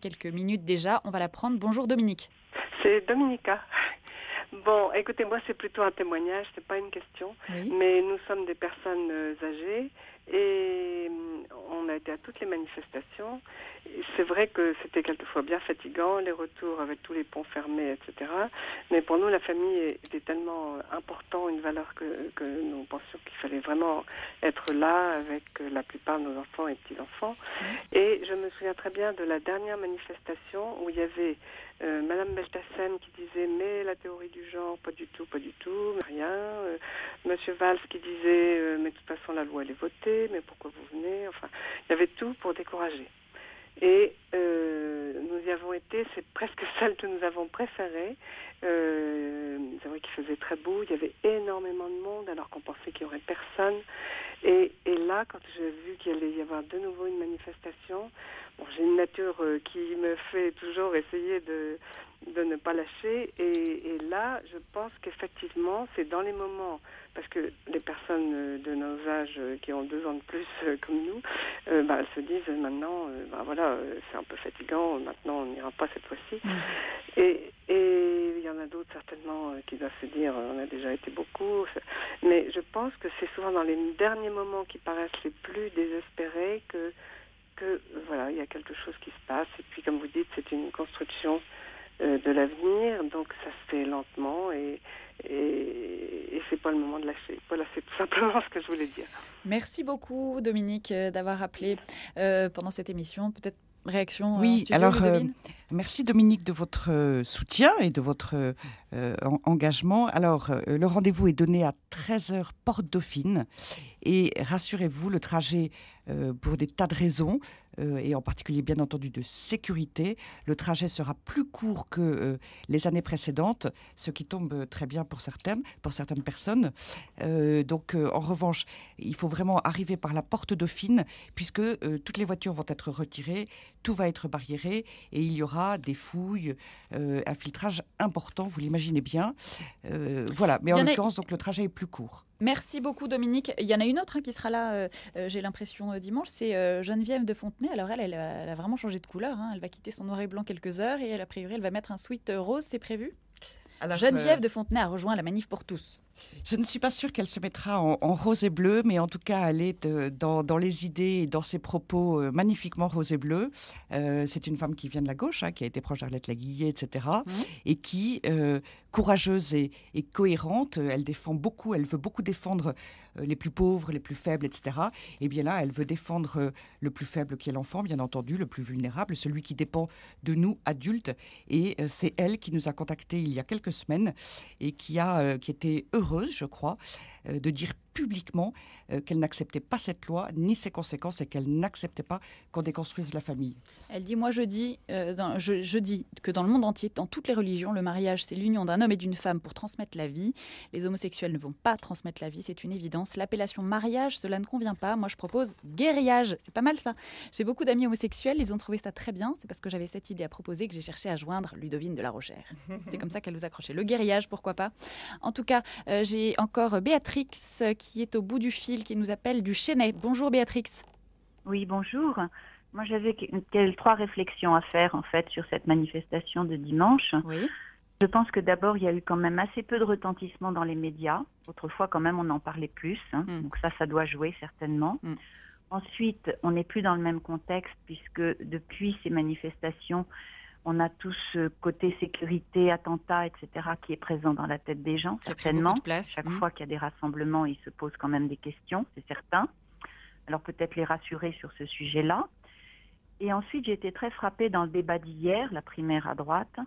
quelques minutes déjà. On va la prendre. Bonjour Dominique. C'est Dominica. Bon, écoutez, moi c'est plutôt un témoignage, c'est pas une question, oui. Mais nous sommes des personnes âgées et on a été à toutes les manifestations. C'est vrai que c'était quelquefois bien fatigant, les retours avec tous les ponts fermés, etc. Mais pour nous, la famille était tellement important, une valeur que nous pensions qu'il fallait vraiment être là avec la plupart de nos enfants et petits-enfants. Et je me souviens très bien de la dernière manifestation où il y avait Madame Belkacem qui disait « mais la théorie du genre, pas du tout, rien ». Monsieur Valls qui disait « mais de toute façon la loi elle est votée, mais pourquoi vous venez ?» Enfin, il y avait tout pour décourager. Et nous y avons été, c'est presque celle que nous avons préférée. C'est vrai qu'il faisait très beau, il y avait énormément de monde alors qu'on pensait qu'il n'y aurait personne. Et là, quand j'ai vu qu'il allait y avoir de nouveau une manifestation, j'ai une nature qui me fait toujours essayer de ne pas lâcher. Et là, je pense qu'effectivement, c'est dans les moments, parce que les personnes de nos âges qui ont 2 ans de plus comme nous, elles se disent maintenant, c'est un peu fatigant, maintenant on n'ira pas cette fois-ci. Et il y en a d'autres certainement qui doivent se dire, on a déjà été beaucoup. Mais je pense que c'est souvent dans les derniers moments qui paraissent les plus désespérés que il y a quelque chose qui se passe. Et puis, comme vous dites, c'est une construction de l'avenir, donc ça se fait lentement et c'est pas le moment de lâcher. Voilà, c'est tout simplement ce que je voulais dire. Merci beaucoup, Dominique, d'avoir appelé pendant cette émission. Peut-être réaction Oui, studio, alors merci Dominique de votre soutien et de votre engagement. Alors, le rendez-vous est donné à 13h, Porte Dauphine. Et rassurez-vous, le trajet, pour des tas de raisons, et en particulier bien entendu de sécurité, le trajet sera plus court que les années précédentes, ce qui tombe très bien pour certaines personnes. Donc en revanche, il faut vraiment arriver par la Porte Dauphine, puisque toutes les voitures vont être retirées, tout va être barriéré, et il y aura des fouilles, un filtrage important, vous l'imaginez bien. Voilà, mais en l'occurrence, donc, le trajet est plus court. Merci beaucoup, Dominique. Il y en a une autre qui sera là, j'ai l'impression, dimanche, c'est Geneviève de Fontenay. Alors elle a vraiment changé de couleur. Elle va quitter son noir et blanc quelques heures et a priori, elle va mettre un sweat rose, c'est prévu ? Alors, Geneviève de Fontenay a rejoint la Manif pour tous. Je ne suis pas sûre qu'elle se mettra en rose et bleu, mais en tout cas, elle est dans les idées et dans ses propos magnifiquement rose et bleu. C'est une femme qui vient de la gauche, qui a été proche d'Arlette Laguillet, etc. Et qui, courageuse et cohérente, elle veut beaucoup défendre les plus pauvres, les plus faibles, etc. Et bien là, elle veut défendre le plus faible qui est l'enfant, bien entendu, le plus vulnérable, celui qui dépend de nous, adultes. Et c'est elle qui nous a contactés il y a quelques semaines et qui était heureuse, je crois, de dire publiquement qu'elle n'acceptait pas cette loi ni ses conséquences et qu'elle n'acceptait pas qu'on déconstruise la famille. Elle dit, moi je dis que dans le monde entier, dans toutes les religions, le mariage c'est l'union d'un homme et d'une femme pour transmettre la vie. Les homosexuels ne vont pas transmettre la vie, c'est une évidence. L'appellation mariage, cela ne convient pas. Moi je propose guérillage, c'est pas mal ça. J'ai beaucoup d'amis homosexuels, ils ont trouvé ça très bien. C'est parce que j'avais cette idée à proposer que j'ai cherché à joindre Ludovine de la Rochère. C'est comme ça qu'elle nous accrochait. Le guérillage, pourquoi pas. En tout cas, j'ai encore Béatrix qui est au bout du fil, qui nous appelle du Chesnay. Bonjour Béatrix. Oui, bonjour. Moi, j'avais 3 réflexions à faire, en fait, sur cette manifestation de dimanche. Oui. Je pense que d'abord, il y a eu quand même assez peu de retentissement dans les médias. Autrefois, quand même, on en parlait plus. Donc ça doit jouer, certainement. Ensuite, on n'est plus dans le même contexte, puisque depuis ces manifestations, on a tout ce côté sécurité, attentat, etc., qui est présent dans la tête des gens, certainement. Chaque fois qu'il y a des rassemblements, il se pose quand même des questions, c'est certain. Alors peut-être les rassurer sur ce sujet-là. Et ensuite, j'ai été très frappée dans le débat d'hier, la primaire à droite.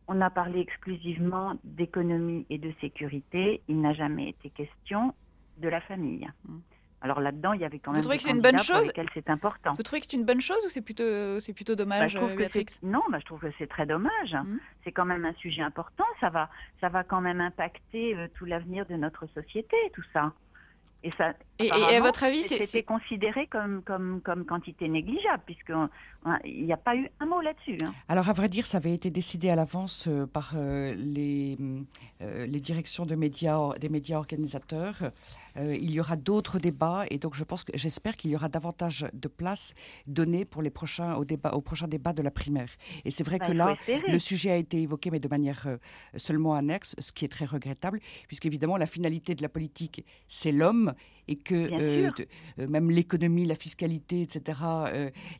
On a parlé exclusivement d'économie et de sécurité. Il n'a jamais été question de la famille. Alors là-dedans, il y avait quand même des candidats pour lesquels c'est important. Vous trouvez que c'est une bonne chose ou c'est plutôt dommage, Béatrix ? Non, je trouve que c'est très dommage. C'est quand même un sujet important. Ça va quand même impacter tout l'avenir de notre société, tout ça. Et à votre avis, c'était considéré comme quantité négligeable, puisqu'il n'y a pas eu un mot là-dessus. Alors, à vrai dire, ça avait été décidé à l'avance par les directions des médias organisateurs. Il y aura d'autres débats, et donc j'espère qu'il y aura davantage de place donnée pour au prochain débat de la primaire. Et c'est vrai que là, le sujet a été évoqué, mais de manière seulement annexe, ce qui est très regrettable, puisqu'évidemment, la finalité de la politique, c'est l'homme, et que même l'économie, la fiscalité, etc.,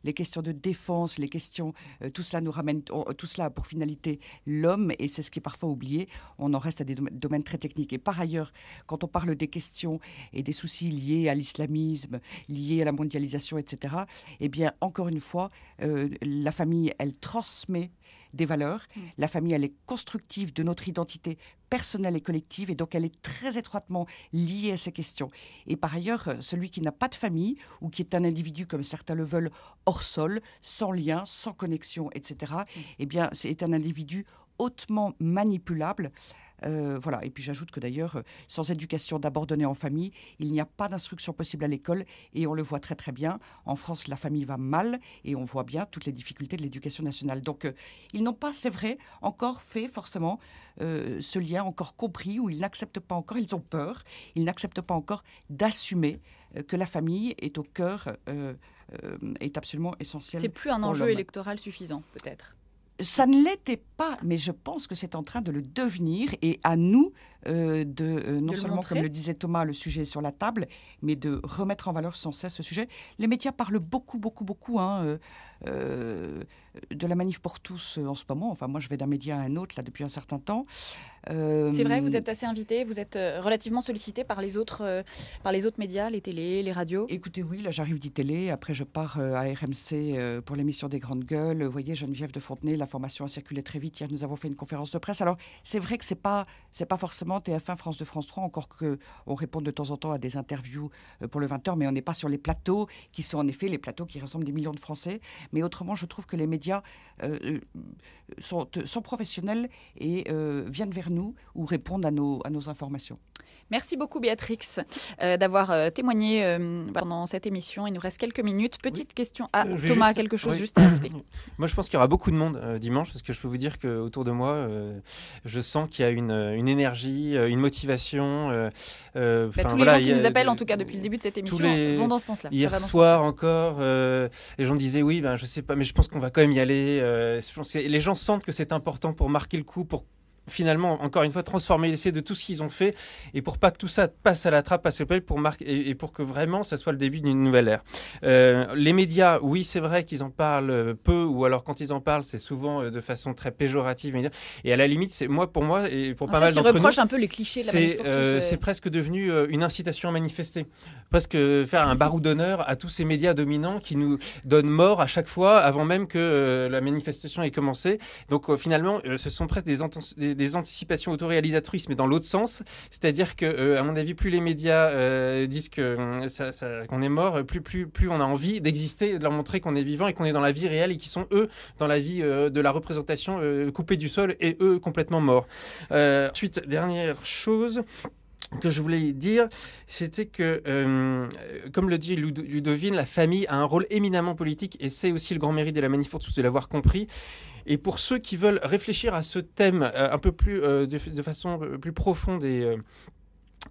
les questions de défense, les questions, tout cela nous ramène, tout cela a pour finalité l'homme, et c'est ce qui est parfois oublié. On en reste à des domaines très techniques. Et par ailleurs, quand on parle des questions et des soucis liés à l'islamisme, liés à la mondialisation, etc., eh bien, encore une fois, la famille, elle transmet des valeurs. La famille, elle est constructive de notre identité personnelle et collective, et donc elle est très étroitement liée à ces questions. Et par ailleurs, celui qui n'a pas de famille, ou qui est un individu, comme certains le veulent, hors sol, sans lien, sans connexion, etc., eh bien, c'est un individu hautement manipulable. Voilà. Et puis j'ajoute que d'ailleurs, sans éducation d'abord donnée en famille, il n'y a pas d'instruction possible à l'école et on le voit très très bien. En France, la famille va mal et on voit bien toutes les difficultés de l'éducation nationale. Donc ils n'ont pas, c'est vrai, encore fait forcément ce lien, encore compris, ou ils n'acceptent pas encore, ils ont peur, ils n'acceptent pas encore d'assumer que la famille est au cœur, est absolument essentielle. C'est plus un enjeu électoral suffisant, peut-être. Ça ne l'était pas, mais je pense que c'est en train de le devenir et à nous non seulement, comme le disait Thomas, le sujet est sur la table, mais de remettre en valeur sans cesse ce sujet. Les médias parlent beaucoup de la manif pour tous en ce moment. Enfin, moi, je vais d'un média à un autre là depuis un certain temps. C'est vrai, vous êtes assez invité, vous êtes relativement sollicité par les autres médias, les télés, les radios. Écoutez, oui, là j'arrive d'ITélé, après je pars à RMC pour l'émission des Grandes Gueules. Vous voyez, Geneviève de Fontenay, l'information a circulé très vite. Hier, nous avons fait une conférence de presse. Alors, c'est vrai que c'est pas forcément TF1, France 2, France 3, encore qu'on répond de temps en temps à des interviews pour le 20h, mais on n'est pas sur les plateaux qui sont en effet les plateaux qui rassemblent des millions de Français. Mais autrement, je trouve que les médias sont professionnels et viennent vers nous ou répondent à nos informations. Merci beaucoup Béatrix d'avoir témoigné pendant cette émission. Il nous reste quelques minutes. Petite question. Thomas a quelque chose juste à ajouter. Moi je pense qu'il y aura beaucoup de monde dimanche, parce que je peux vous dire qu'autour de moi, je sens qu'il y a une énergie, une motivation. Tous les gens qui nous appellent, en tout cas depuis le début de cette émission, vont dans ce sens-là. Hier soir encore, les gens disaient oui, je sais pas, mais je pense qu'on va quand même y aller. Les gens sentent que c'est important pour marquer le coup, pour finalement, encore une fois, transformer l'essai de tout ce qu'ils ont fait et pour pas que tout ça passe à la trappe, passe au pelle, pour marquer et pour que vraiment ça soit le début d'une nouvelle ère. Les médias, oui, c'est vrai qu'ils en parlent peu, ou alors quand ils en parlent, c'est souvent de façon très péjorative. Et à la limite, pour moi et pour pas mal d'entre nous, ils reprochent un peu les clichés de la manif pour tous. C'est presque devenu une incitation à manifester. Presque faire un baroud d'honneur à tous ces médias dominants qui nous donnent mort à chaque fois, avant même que la manifestation ait commencé. Donc finalement, ce sont presque des anticipations autoréalisatrices, mais dans l'autre sens. C'est-à-dire que, à mon avis, plus les médias disent qu'on est mort, plus on a envie d'exister, de leur montrer qu'on est vivant et qu'on est dans la vie réelle, et qui sont, eux, dans la vie de la représentation, coupés du sol, et eux, complètement morts. Ensuite, dernière chose que je voulais dire, c'était que, comme le dit Ludovine, la famille a un rôle éminemment politique, et c'est aussi le grand mérite de la Manif pour tous de l'avoir compris. Et pour ceux qui veulent réfléchir à ce thème un peu plus de façon plus profonde,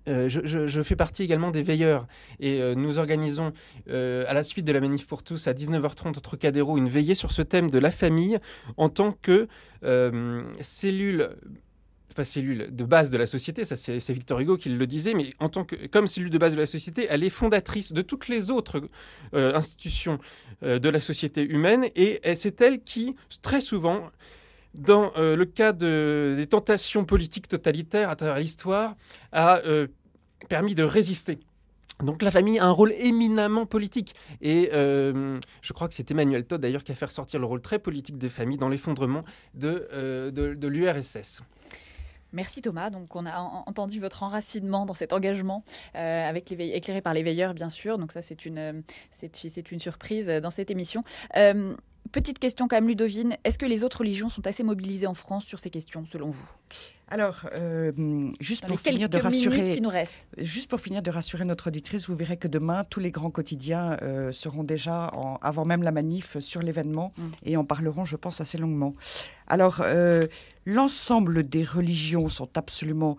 je fais partie également des veilleurs, et nous organisons à la suite de la Manif pour tous à 19h30 au Trocadéro une veillée sur ce thème de la famille en tant que cellule de base de la société. Ça c'est Victor Hugo qui le disait, mais comme cellule de base de la société, elle est fondatrice de toutes les autres institutions de la société humaine, et c'est elle qui, très souvent, dans le cas des tentations politiques totalitaires à travers l'histoire, a permis de résister. Donc la famille a un rôle éminemment politique, et je crois que c'est Emmanuel Todd d'ailleurs qui a fait ressortir le rôle très politique des familles dans l'effondrement de l'URSS. Merci Thomas. Donc on a entendu votre enracinement dans cet engagement éclairé par les veilleurs, bien sûr. Donc ça c'est une surprise dans cette émission. Petite question quand même, Ludovine. Est-ce que les autres religions sont assez mobilisées en France sur ces questions, selon vous ? Alors, juste pour finir de rassurer notre auditrice, vous verrez que demain, tous les grands quotidiens seront déjà, avant même la manif, sur l'événement et en parleront, je pense, assez longuement. Alors, l'ensemble des religions sont absolument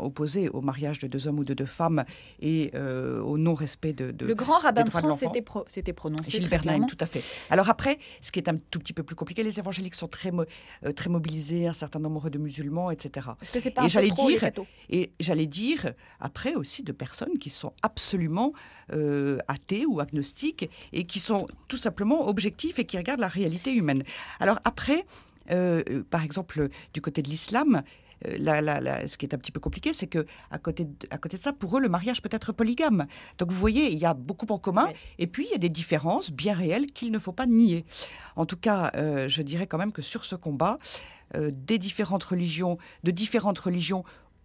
opposés au mariage de deux hommes ou de deux femmes et au non-respect de le grand rabbin de France s'était prononcé Gilles Bernheim, tout à fait. Alors après, ce qui est un tout petit peu plus compliqué, les évangéliques sont très mobilisés, un certain nombre de musulmans, etc. Est-ce que c'est pas j'allais dire après aussi de personnes qui sont absolument athées ou agnostiques et qui sont tout simplement objectifs et qui regardent la réalité humaine. Alors après, par exemple, du côté de l'islam, ce qui est un petit peu compliqué, c'est qu'à côté de ça, pour eux, le mariage peut être polygame. Donc vous voyez, il y a beaucoup en commun, et puis il y a des différences bien réelles qu'il ne faut pas nier. En tout cas, je dirais quand même que sur ce combat, de différentes religions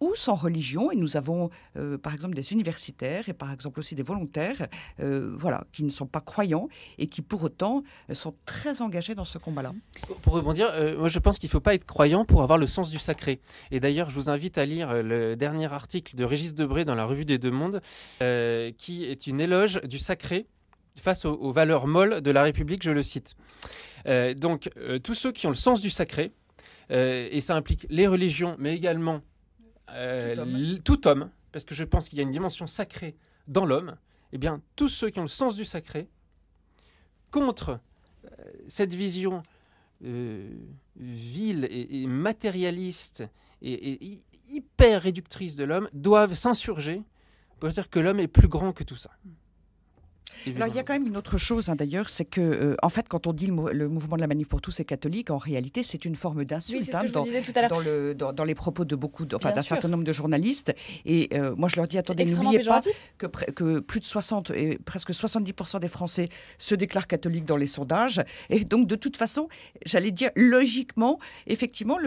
ou sans religion. Et nous avons par exemple des universitaires et par exemple aussi des volontaires qui ne sont pas croyants et qui pour autant sont très engagés dans ce combat-là. Pour rebondir, moi je pense qu'il ne faut pas être croyant pour avoir le sens du sacré. Et d'ailleurs, je vous invite à lire le dernier article de Régis Debray dans la Revue des Deux Mondes, qui est une éloge du sacré face aux valeurs molles de la République, je le cite. Donc, tous ceux qui ont le sens du sacré, et ça implique les religions, mais également tout homme, parce que je pense qu'il y a une dimension sacrée dans l'homme, eh bien, tous ceux qui ont le sens du sacré, contre cette vision vile et matérialiste et hyper réductrice de l'homme, doivent s'insurger pour dire que l'homme est plus grand que tout ça. Alors, il y a quand même une autre chose, d'ailleurs, c'est que, en fait, quand on dit le mouvement de la Manif pour tous est catholique, en réalité, c'est une forme d'insulte dans les propos de d'un certain nombre de journalistes. Et moi, je leur dis, attendez, n'oubliez pas que plus de 60 et presque 70% des Français se déclarent catholiques dans les sondages. Et donc, de toute façon, j'allais dire, logiquement, effectivement,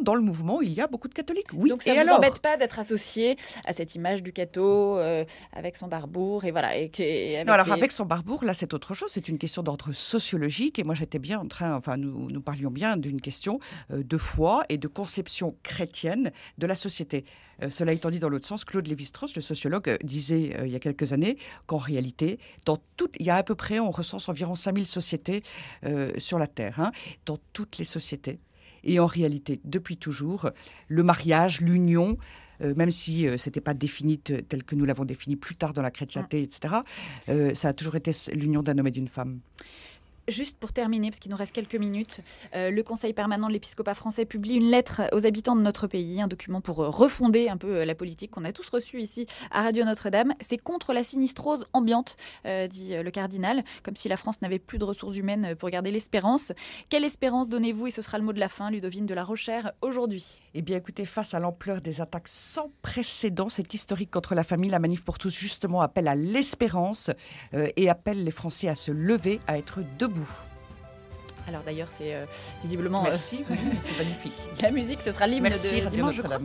dans le mouvement, il y a beaucoup de catholiques. Oui. Donc, ça ne vous embête pas d'être associé à cette image du catho avec son barbour et voilà. Avec son barbour, là, c'est autre chose. C'est une question d'ordre sociologique. Et moi, j'étais bien nous parlions bien d'une question de foi et de conception chrétienne de la société. Cela étant dit, dans l'autre sens, Claude Lévi-Strauss, le sociologue, disait il y a quelques années qu'en réalité, il y a à peu près, on recense environ 5000 sociétés sur la Terre, dans toutes les sociétés. Et en réalité, depuis toujours, le mariage, l'union, même si ce n'était pas défini tel que nous l'avons défini plus tard dans la chrétienté, etc., ça a toujours été l'union d'un homme et d'une femme. Juste pour terminer, parce qu'il nous reste quelques minutes, le Conseil permanent de l'épiscopat français publie une lettre aux habitants de notre pays, un document pour refonder un peu la politique qu'on a tous reçue ici à Radio Notre-Dame. C'est contre la sinistrose ambiante, dit le cardinal, comme si la France n'avait plus de ressources humaines pour garder l'espérance. Quelle espérance donnez-vous, et ce sera le mot de la fin, Ludovine de la Rochère, aujourd'hui? Eh bien, écoutez, face à l'ampleur des attaques sans précédent, c'est historique contre la famille, la Manif pour tous, justement, appelle à l'espérance et appelle les Français à se lever, à être debout. Alors d'ailleurs, c'est visiblement... Merci, c'est magnifique. La musique, ce sera l'hymne de dimanche, je crois.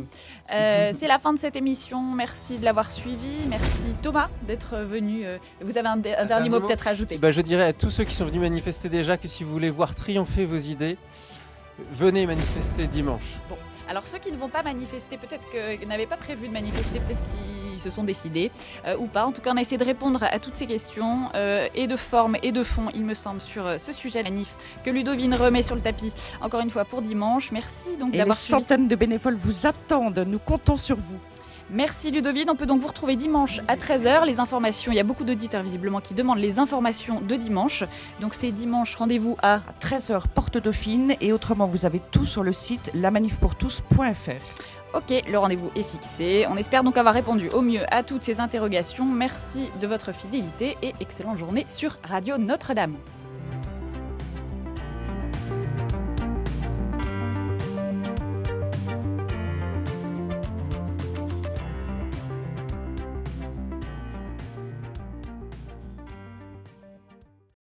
C'est la fin de cette émission. Merci de l'avoir suivi. Merci Thomas d'être venu. Vous avez un dernier mot peut-être à ajouter? Je dirais à tous ceux qui sont venus manifester déjà que si vous voulez voir triompher vos idées, venez manifester dimanche. Bon. Alors ceux qui ne vont pas manifester, peut-être qu'ils n'avaient pas prévu de manifester, peut-être qu'ils se sont décidés ou pas. En tout cas, on a essayé de répondre à toutes ces questions et de forme et de fond, il me semble, sur ce sujet manif que Ludovine remet sur le tapis encore une fois pour dimanche. Merci donc d'avoir suivi. Les centaines de bénévoles vous attendent, nous comptons sur vous. Merci Ludovine, on peut donc vous retrouver dimanche à 13h. Les informations, il y a beaucoup d'auditeurs visiblement qui demandent les informations de dimanche. Donc c'est dimanche, rendez-vous à 13h, Porte Dauphine. Et autrement, vous avez tout sur le site lamanifpourtous.fr. Ok, le rendez-vous est fixé. On espère donc avoir répondu au mieux à toutes ces interrogations. Merci de votre fidélité et excellente journée sur Radio Notre-Dame.